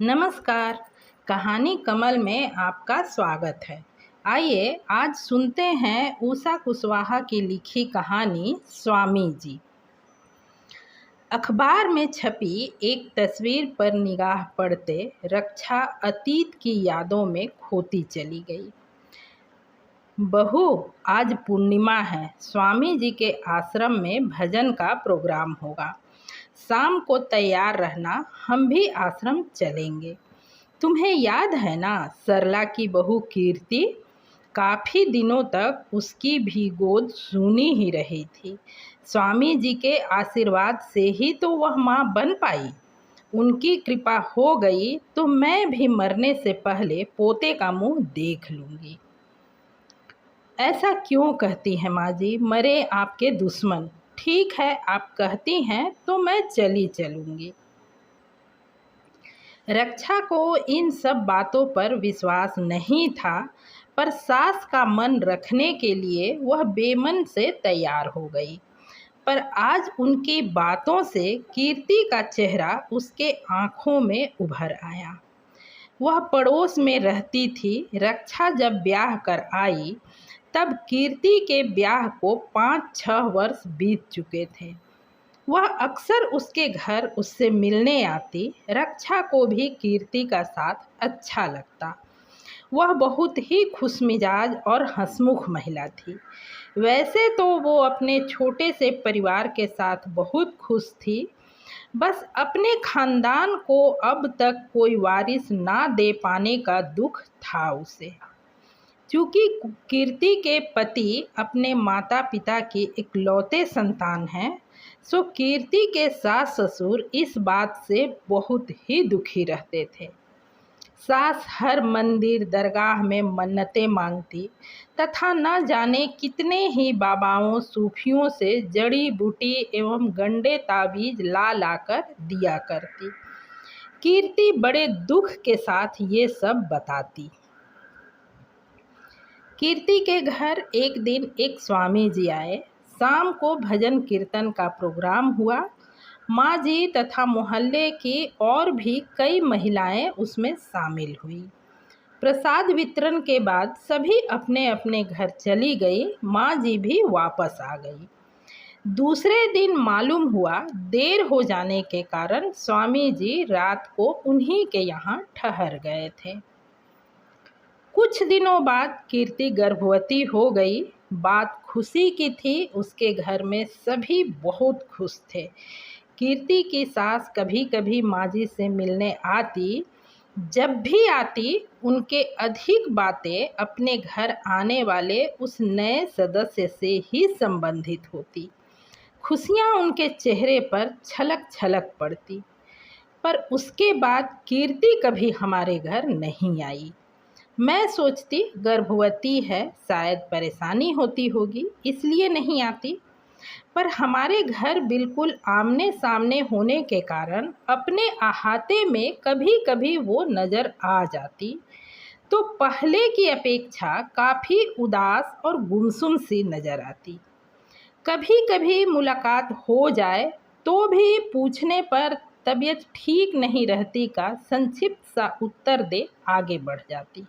नमस्कार। कहानी कमल में आपका स्वागत है। आइए आज सुनते हैं उषा कुशवाहा की लिखी कहानी स्वामी जी। अखबार में छपी एक तस्वीर पर निगाह पड़ते रक्षा अतीत की यादों में खोती चली गई। बहू, आज पूर्णिमा है। स्वामी जी के आश्रम में भजन का प्रोग्राम होगा। शाम को तैयार रहना, हम भी आश्रम चलेंगे। तुम्हें याद है ना, सरला की बहू कीर्ति? काफ़ी दिनों तक उसकी भी गोद सूनी ही रही थी। स्वामी जी के आशीर्वाद से ही तो वह माँ बन पाई। उनकी कृपा हो गई तो मैं भी मरने से पहले पोते का मुंह देख लूँगी। ऐसा क्यों कहती हैं माँ जी? मरे आपके दुश्मन। ठीक है, आप कहती हैं तो मैं चली चलूँगी। रक्षा को इन सब बातों पर विश्वास नहीं था, पर सास का मन रखने के लिए वह बेमन से तैयार हो गई। पर आज उनकी बातों से कीर्ति का चेहरा उसके आंखों में उभर आया। वह पड़ोस में रहती थी। रक्षा जब ब्याह कर आई तब कीर्ति के ब्याह को 5-6 वर्ष बीत चुके थे। वह अक्सर उसके घर उससे मिलने आती। रक्षा को भी कीर्ति का साथ अच्छा लगता। वह बहुत ही खुशमिजाज और हंसमुख महिला थी। वैसे तो वो अपने छोटे से परिवार के साथ बहुत खुश थी। बस अपने खानदान को अब तक कोई वारिस ना दे पाने का दुख था उसे। क्योंकि कीर्ति के पति अपने माता पिता की इकलौते संतान हैं, सो कीर्ति के सास ससुर इस बात से बहुत ही दुखी रहते थे। सास हर मंदिर दरगाह में मन्नतें मांगती तथा न जाने कितने ही बाबाओं सूफियों से जड़ी बूटी एवं गंडे ताबीज ला लाकर दिया करती। कीर्ति बड़े दुख के साथ ये सब बताती। कीर्ति के घर एक दिन एक स्वामी जी आए। शाम को भजन कीर्तन का प्रोग्राम हुआ। माँ जी तथा मोहल्ले की और भी कई महिलाएं उसमें शामिल हुई। प्रसाद वितरण के बाद सभी अपने अपने घर चली गई। माँ जी भी वापस आ गई। दूसरे दिन मालूम हुआ देर हो जाने के कारण स्वामी जी रात को उन्हीं के यहाँ ठहर गए थे। कुछ दिनों बाद कीर्ति गर्भवती हो गई। बात खुशी की थी। उसके घर में सभी बहुत खुश थे। कीर्ति की सास कभी कभी माँ जी से मिलने आती। जब भी आती उनके अधिक बातें अपने घर आने वाले उस नए सदस्य से ही संबंधित होती। खुशियाँ उनके चेहरे पर छलक छलक पड़ती। पर उसके बाद कीर्ति कभी हमारे घर नहीं आई। मैं सोचती गर्भवती है, शायद परेशानी होती होगी इसलिए नहीं आती। पर हमारे घर बिल्कुल आमने सामने होने के कारण अपने अहाते में कभी कभी वो नज़र आ जाती तो पहले की अपेक्षा काफ़ी उदास और गुमसुम सी नज़र आती। कभी कभी मुलाकात हो जाए तो भी पूछने पर तबीयत ठीक नहीं रहती का संक्षिप्त सा उत्तर दे आगे बढ़ जाती।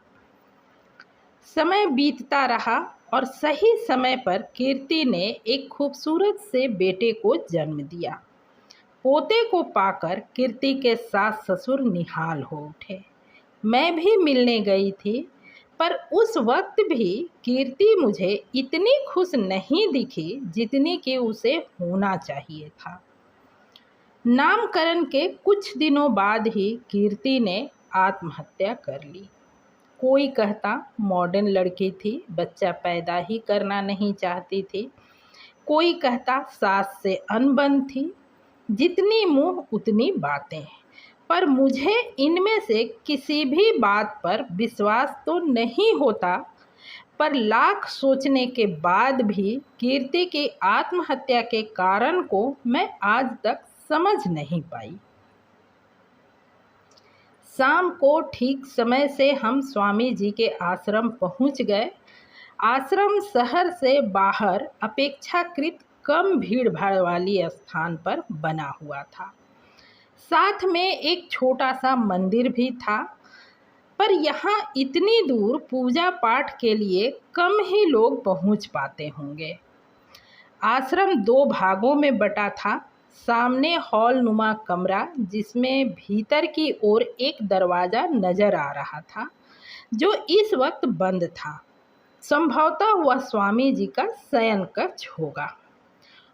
समय बीतता रहा और सही समय पर कीर्ति ने एक खूबसूरत से बेटे को जन्म दिया। पोते को पाकर कीर्ति के सास ससुर निहाल हो उठे। मैं भी मिलने गई थी, पर उस वक्त भी कीर्ति मुझे इतनी खुश नहीं दिखी जितनी कि उसे होना चाहिए था। नामकरण के कुछ दिनों बाद ही कीर्ति ने आत्महत्या कर ली। कोई कहता मॉडर्न लड़की थी, बच्चा पैदा ही करना नहीं चाहती थी। कोई कहता सास से अनबन थी। जितनी मुंह उतनी बातें। पर मुझे इनमें से किसी भी बात पर विश्वास तो नहीं होता। पर लाख सोचने के बाद भी कीर्ति की आत्महत्या के कारण को मैं आज तक समझ नहीं पाई। शाम को ठीक समय से हम स्वामी जी के आश्रम पहुंच गए। आश्रम शहर से बाहर अपेक्षाकृत कम भीड़ भाड़ वाली स्थान पर बना हुआ था। साथ में एक छोटा सा मंदिर भी था, पर यहाँ इतनी दूर पूजा पाठ के लिए कम ही लोग पहुँच पाते होंगे। आश्रम 2 भागों में बटा था। सामने हॉल नुमा कमरा, जिसमें भीतर की ओर एक दरवाज़ा नज़र आ रहा था, जो इस वक्त बंद था। संभवतः वह स्वामी जी का शयन कक्ष होगा।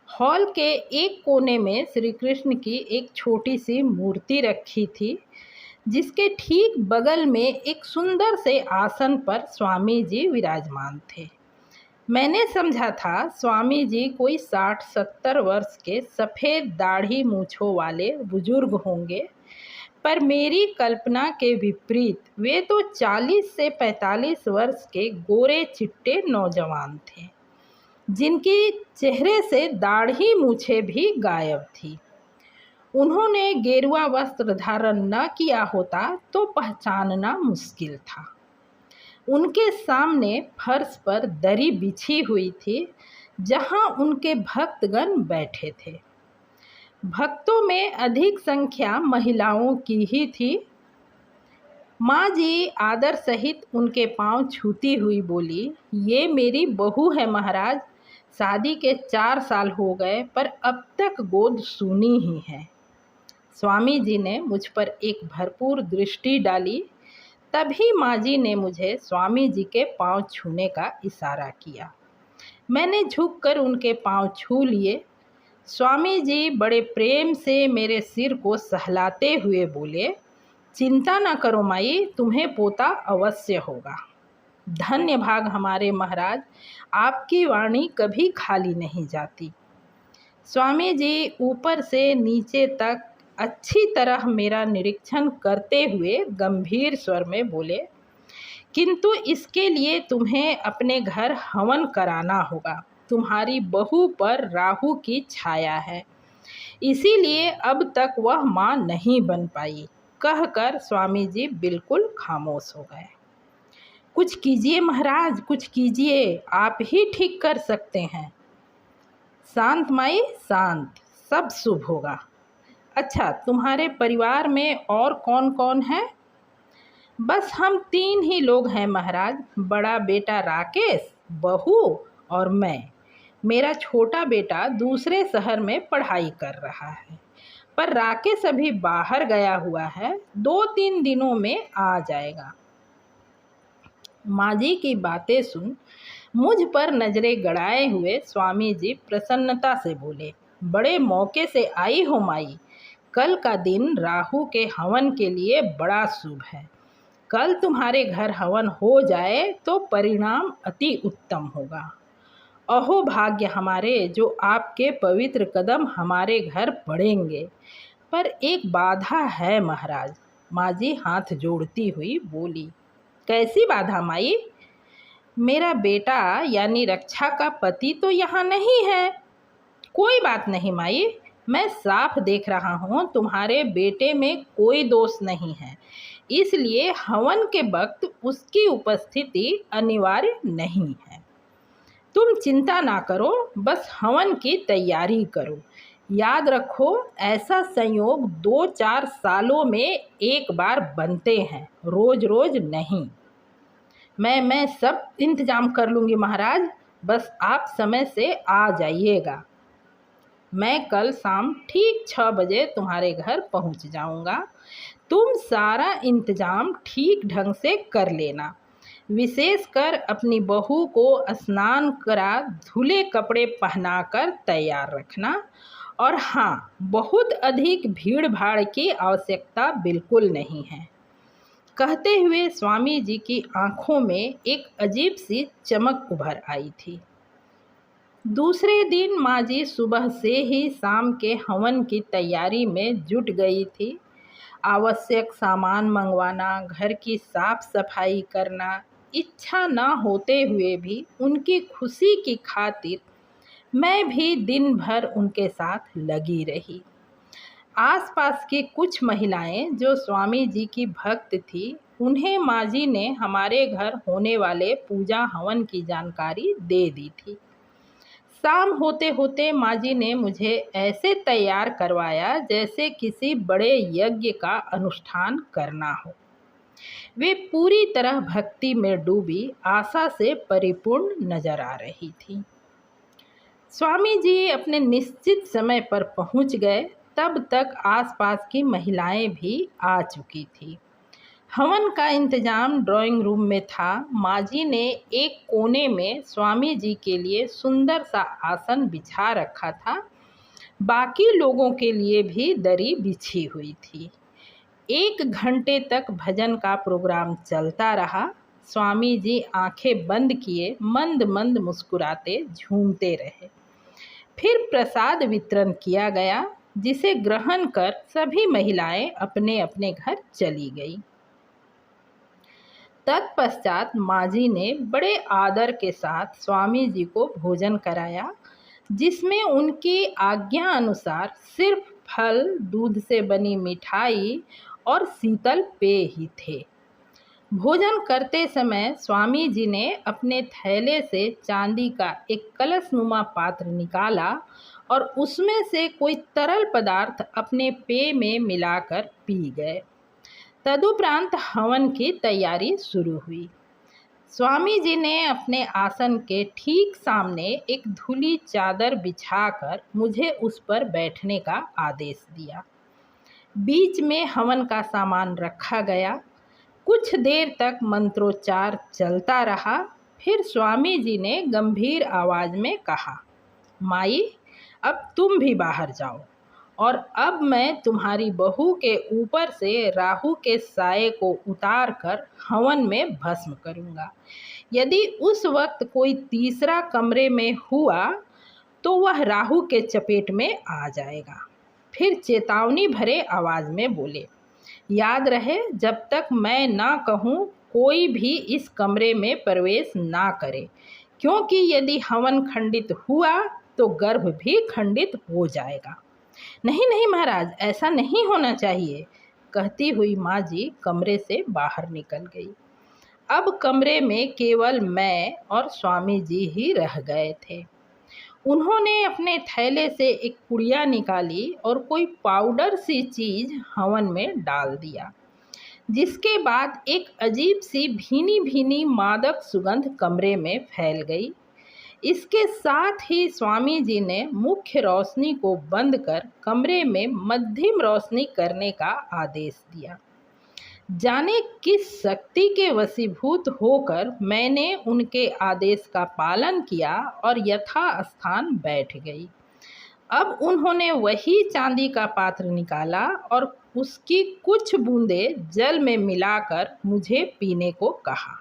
हॉल के एक कोने में श्री कृष्ण की एक छोटी सी मूर्ति रखी थी, जिसके ठीक बगल में एक सुंदर से आसन पर स्वामी जी विराजमान थे। मैंने समझा था स्वामी जी कोई 60-70 वर्ष के सफ़ेद दाढ़ी मूछों वाले बुजुर्ग होंगे, पर मेरी कल्पना के विपरीत वे तो 40 से 45 वर्ष के गोरे चिट्टे नौजवान थे, जिनकी चेहरे से दाढ़ी मूछें भी गायब थी। उन्होंने गेरुआ वस्त्र धारण न किया होता तो पहचानना मुश्किल था। उनके सामने फर्श पर दरी बिछी हुई थी, जहां उनके भक्तगण बैठे थे। भक्तों में अधिक संख्या महिलाओं की ही थी। माँ जी आदर सहित उनके पांव छूती हुई बोली, ये मेरी बहू है महाराज। शादी के 4 साल हो गए, पर अब तक गोद सूनी ही है। स्वामी जी ने मुझ पर एक भरपूर दृष्टि डाली। तभी माँ जी ने मुझे स्वामी जी के पांव छूने का इशारा किया। मैंने झुककर उनके पांव छू लिए। स्वामी जी बड़े प्रेम से मेरे सिर को सहलाते हुए बोले, चिंता न करो माई, तुम्हें पोता अवश्य होगा। धन्य भाग हमारे महाराज, आपकी वाणी कभी खाली नहीं जाती। स्वामी जी ऊपर से नीचे तक अच्छी तरह मेरा निरीक्षण करते हुए गंभीर स्वर में बोले, किंतु इसके लिए तुम्हें अपने घर हवन कराना होगा। तुम्हारी बहू पर राहु की छाया है, इसीलिए अब तक वह माँ नहीं बन पाई। कहकर स्वामी जी बिल्कुल खामोश हो गए। कुछ कीजिए महाराज, कुछ कीजिए, आप ही ठीक कर सकते हैं। शांत माई शांत, सब शुभ होगा। अच्छा, तुम्हारे परिवार में और कौन कौन है? बस हम 3 ही लोग हैं महाराज। बड़ा बेटा राकेश, बहू और मैं। मेरा छोटा बेटा दूसरे शहर में पढ़ाई कर रहा है, पर राकेश अभी बाहर गया हुआ है, 2-3 दिनों में आ जाएगा। माँ जी की बातें सुन मुझ पर नजरें गड़ाए हुए स्वामी जी प्रसन्नता से बोले, बड़े मौके से आई हो माई। कल का दिन राहु के हवन के लिए बड़ा शुभ है। कल तुम्हारे घर हवन हो जाए तो परिणाम अति उत्तम होगा। अहो भाग्य हमारे, जो आपके पवित्र कदम हमारे घर पड़ेंगे। पर एक बाधा है महाराज। माँ जी हाथ जोड़ती हुई बोली, कैसी बाधा माई? मेरा बेटा यानी रक्षा का पति तो यहाँ नहीं है। कोई बात नहीं माई, मैं साफ देख रहा हूँ तुम्हारे बेटे में कोई दोष नहीं है, इसलिए हवन के वक्त उसकी उपस्थिति अनिवार्य नहीं है। तुम चिंता ना करो, बस हवन की तैयारी करो। याद रखो, ऐसा संयोग 2-4 सालों में एक बार बनते हैं, रोज रोज नहीं। मैं सब इंतजाम कर लूँगी महाराज, बस आप समय से आ जाइएगा। मैं कल शाम ठीक 6 बजे तुम्हारे घर पहुंच जाऊंगा। तुम सारा इंतजाम ठीक ढंग से कर लेना। विशेषकर अपनी बहू को स्नान करा धुले कपड़े पहनाकर तैयार रखना। और हाँ, बहुत अधिक भीड़ भाड़ की आवश्यकता बिल्कुल नहीं है। कहते हुए स्वामी जी की आंखों में एक अजीब सी चमक उभर आई थी। दूसरे दिन माँ जी सुबह से ही शाम के हवन की तैयारी में जुट गई थी। आवश्यक सामान मंगवाना, घर की साफ सफाई करना, इच्छा न होते हुए भी उनकी खुशी की खातिर मैं भी दिन भर उनके साथ लगी रही। आसपास की कुछ महिलाएं जो स्वामी जी की भक्त थी, उन्हें माँ जी ने हमारे घर होने वाले पूजा हवन की जानकारी दे दी थी। शाम होते होते माँ जी ने मुझे ऐसे तैयार करवाया जैसे किसी बड़े यज्ञ का अनुष्ठान करना हो। वे पूरी तरह भक्ति में डूबी आशा से परिपूर्ण नजर आ रही थी। स्वामी जी अपने निश्चित समय पर पहुंच गए। तब तक आसपास की महिलाएं भी आ चुकी थी। हवन का इंतजाम ड्राइंग रूम में था। माँ जी ने एक कोने में स्वामी जी के लिए सुंदर सा आसन बिछा रखा था। बाकी लोगों के लिए भी दरी बिछी हुई थी। 1 घंटे तक भजन का प्रोग्राम चलता रहा। स्वामी जी आंखें बंद किए मंद मंद मुस्कुराते झूमते रहे। फिर प्रसाद वितरण किया गया, जिसे ग्रहण कर सभी महिलाएं अपने अपने घर चली गई। तत्पश्चात माँ जी ने बड़े आदर के साथ स्वामी जी को भोजन कराया, जिसमें उनकी आज्ञा अनुसार सिर्फ फल, दूध से बनी मिठाई और शीतल पेय ही थे। भोजन करते समय स्वामी जी ने अपने थैले से चांदी का एक कलशनुमा पात्र निकाला और उसमें से कोई तरल पदार्थ अपने पेय में मिलाकर पी गए। तदुपरांत हवन की तैयारी शुरू हुई। स्वामी जी ने अपने आसन के ठीक सामने एक धुली चादर बिछाकर मुझे उस पर बैठने का आदेश दिया। बीच में हवन का सामान रखा गया। कुछ देर तक मंत्रोच्चार चलता रहा। फिर स्वामी जी ने गंभीर आवाज में कहा, माई, अब तुम भी बाहर जाओ और अब मैं तुम्हारी बहू के ऊपर से राहु के साये को उतार कर हवन में भस्म करूंगा। यदि उस वक्त कोई तीसरा कमरे में हुआ तो वह राहु के चपेट में आ जाएगा। फिर चेतावनी भरे आवाज में बोले, याद रहे, जब तक मैं ना कहूँ कोई भी इस कमरे में प्रवेश ना करे, क्योंकि यदि हवन खंडित हुआ तो गर्भ भी खंडित हो जाएगा। नहीं नहीं महाराज, ऐसा नहीं होना चाहिए, कहती हुई माँ जी कमरे से बाहर निकल गई। अब कमरे में केवल मैं और स्वामी जी ही रह गए थे। उन्होंने अपने थैले से एक पुड़िया निकाली और कोई पाउडर सी चीज हवन में डाल दिया, जिसके बाद एक अजीब सी भीनी भीनी मादक सुगंध कमरे में फैल गई। इसके साथ ही स्वामी जी ने मुख्य रोशनी को बंद कर कमरे में मध्यम रोशनी करने का आदेश दिया। जाने किस शक्ति के वशीभूत होकर मैंने उनके आदेश का पालन किया और यथास्थान बैठ गई। अब उन्होंने वही चांदी का पात्र निकाला और उसकी कुछ बूंदें जल में मिलाकर मुझे पीने को कहा।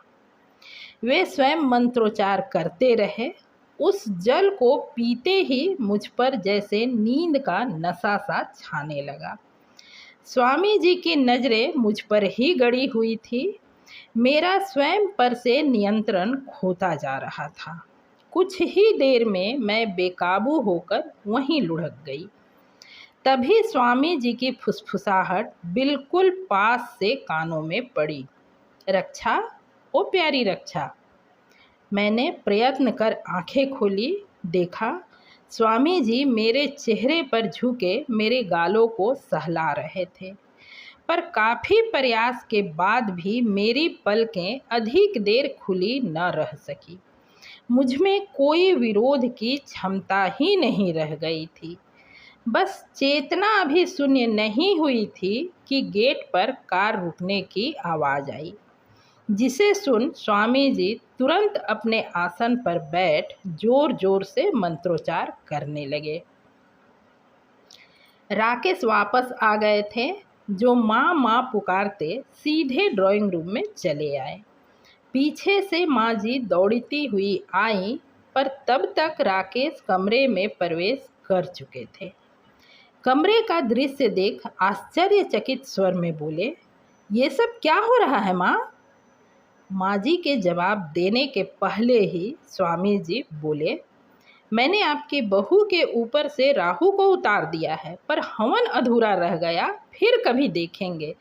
वे स्वयं मंत्रोच्चार करते रहे। उस जल को पीते ही मुझ पर जैसे नींद का नशा सा छाने लगा। स्वामी जी की नज़रें मुझ पर ही गड़ी हुई थी। मेरा स्वयं पर से नियंत्रण खोता जा रहा था। कुछ ही देर में मैं बेकाबू होकर वहीं लुढ़क गई। तभी स्वामी जी की फुसफुसाहट बिल्कुल पास से कानों में पड़ी, रक्षा, ओ प्यारी रक्षा। मैंने प्रयत्न कर आंखें खोली। देखा, स्वामी जी मेरे चेहरे पर झुके मेरे गालों को सहला रहे थे, पर काफ़ी प्रयास के बाद भी मेरी पलकें अधिक देर खुली न रह सकी। मुझ में कोई विरोध की क्षमता ही नहीं रह गई थी। बस चेतना अभी शून्य नहीं हुई थी कि गेट पर कार रुकने की आवाज़ आई, जिसे सुन स्वामी जी तुरंत अपने आसन पर बैठ जोर जोर से मंत्रोच्चार करने लगे। राकेश वापस आ गए थे, जो माँ माँ पुकारते सीधे ड्राइंग रूम में चले आए। पीछे से माँ जी दौड़ती हुई आई, पर तब तक राकेश कमरे में प्रवेश कर चुके थे। कमरे का दृश्य देख आश्चर्यचकित स्वर में बोले, ये सब क्या हो रहा है माँ? माँ जी के जवाब देने के पहले ही स्वामी जी बोले, मैंने आपकी बहू के ऊपर से राहु को उतार दिया है, पर हवन अधूरा रह गया, फिर कभी देखेंगे।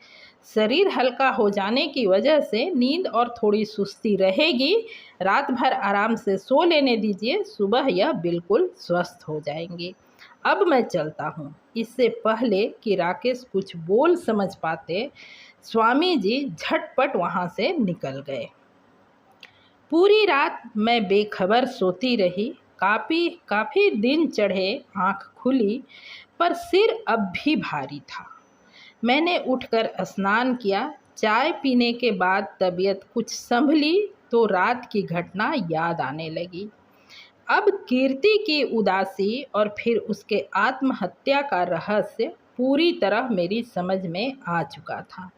शरीर हल्का हो जाने की वजह से नींद और थोड़ी सुस्ती रहेगी। रात भर आराम से सो लेने दीजिए, सुबह यह बिल्कुल स्वस्थ हो जाएंगे। अब मैं चलता हूँ। इससे पहले कि राकेश कुछ बोल समझ पाते, स्वामी जी झटपट वहाँ से निकल गए। पूरी रात मैं बेखबर सोती रही। काफ़ी दिन चढ़े, आँख खुली, पर सिर अब भी भारी था। मैंने उठकर स्नान किया। चाय पीने के बाद तबीयत कुछ संभली तो रात की घटना याद आने लगी। अब कीर्ति की उदासी और फिर उसके आत्महत्या का रहस्य पूरी तरह मेरी समझ में आ चुका था।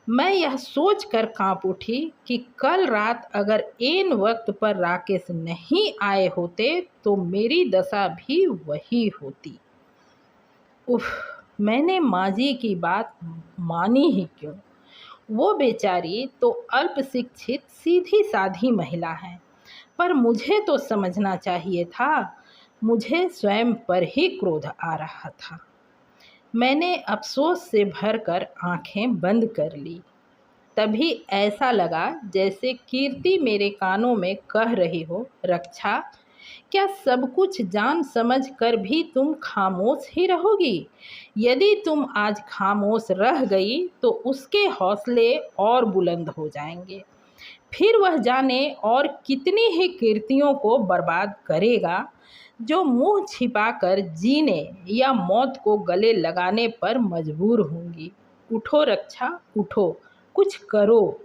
मैं यह सोचकर कांप उठी कि कल रात अगर ऐन वक्त पर राकेश नहीं आए होते तो मेरी दशा भी वही होती। उफ, मैंने माँ जी की बात मानी ही क्यों? वो बेचारी तो अल्प शिक्षित सीधी साधी महिला है, पर मुझे तो समझना चाहिए था। मुझे स्वयं पर ही क्रोध आ रहा था। मैंने अफसोस से भरकर आंखें बंद कर ली। तभी ऐसा लगा जैसे कीर्ति मेरे कानों में कह रही हो, रक्षा, क्या सब कुछ जान समझ कर भी तुम खामोश ही रहोगी? यदि तुम आज खामोश रह गई तो उसके हौसले और बुलंद हो जाएंगे। फिर वह जाने और कितनी ही कीर्तियों को बर्बाद करेगा जो मुंह छिपाकर जीने या मौत को गले लगाने पर मजबूर होंगी। उठो रक्षा, उठो, कुछ करो।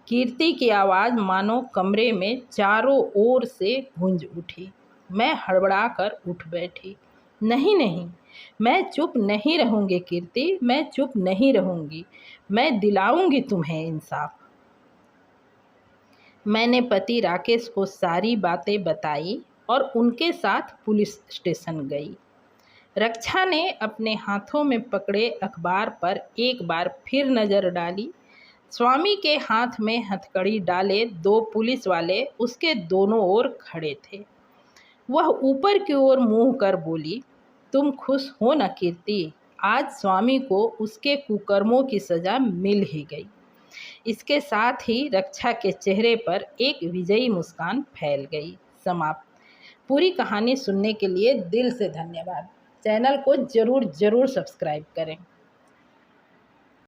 कीर्ति की आवाज़ मानो कमरे में चारों ओर से गूंज उठी। मैं हड़बड़ाकर उठ बैठी। नहीं नहीं, मैं चुप नहीं रहूँगी कीर्ति, मैं चुप नहीं रहूँगी। मैं दिलाऊंगी तुम्हें इंसाफ। मैंने पति राकेश को सारी बातें बताई और उनके साथ पुलिस स्टेशन गई। रक्षा ने अपने हाथों में पकड़े अखबार पर एक बार फिर नज़र डाली। स्वामी के हाथ में हथकड़ी डाले दो पुलिस वाले उसके दोनों ओर खड़े थे। वह ऊपर की ओर मुंह कर बोली, तुम खुश हो न कीर्ति? आज स्वामी को उसके कुकर्मों की सज़ा मिल ही गई। इसके साथ ही रक्षा के चेहरे पर एक विजयी मुस्कान फैल गई। समाप्त। पूरी कहानी सुनने के लिए दिल से धन्यवाद। चैनल को ज़रूर सब्सक्राइब करें।